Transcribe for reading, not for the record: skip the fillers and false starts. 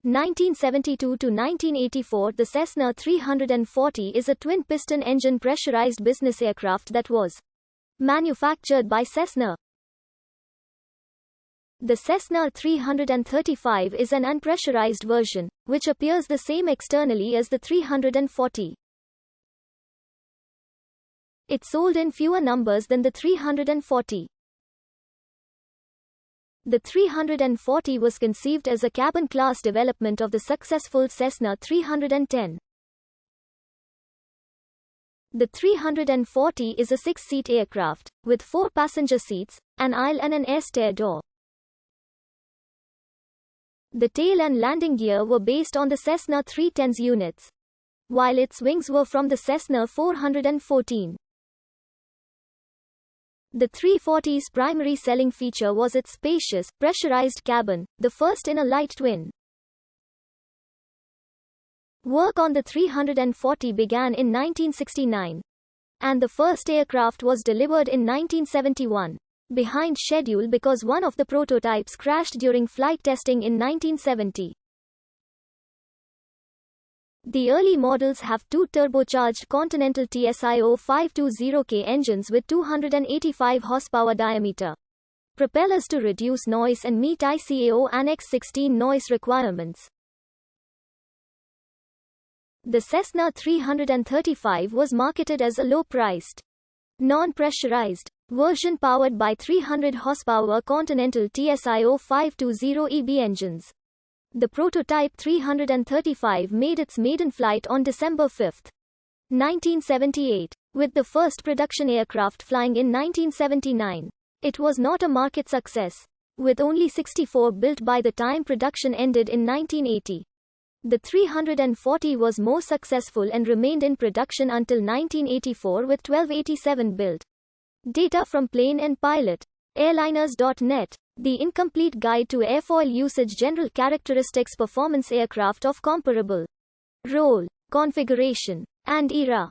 1972 to 1984. The Cessna 340 is a twin-piston engine pressurized business aircraft that was manufactured by Cessna. The Cessna 335 is an unpressurized version, which appears the same externally as the 340. It sold in fewer numbers than the 340. The 340 was conceived as a cabin-class development of the successful Cessna 310. The 340 is a 6-seat aircraft, with 4 passenger seats, an aisle and an air stair door. The tail and landing gear were based on the Cessna 310's units, while its wings were from the Cessna 414. The 340's primary selling feature was its spacious, pressurized cabin, the first in a light twin. Work on the 340 began in 1969, and the first aircraft was delivered in 1971, behind schedule because one of the prototypes crashed during flight testing in 1970. The early models have 2 turbocharged Continental TSIO 520K engines with 285 horsepower diameter propellers to reduce noise and meet ICAO Annex 16 noise requirements. The Cessna 335 was marketed as a low-priced, non-pressurized version powered by 300 horsepower Continental TSIO 520EB engines. The prototype 335 made its maiden flight on December 5, 1978, with the first production aircraft flying in 1979. It was not a market success, with only 64 built by the time production ended in 1980. The 340 was more successful and remained in production until 1984 with 1287 built. Data from Plane and Pilot. Airliners.net. The Incomplete Guide to Airfoil Usage. General Characteristics. Performance. Aircraft of comparable role, configuration, and era.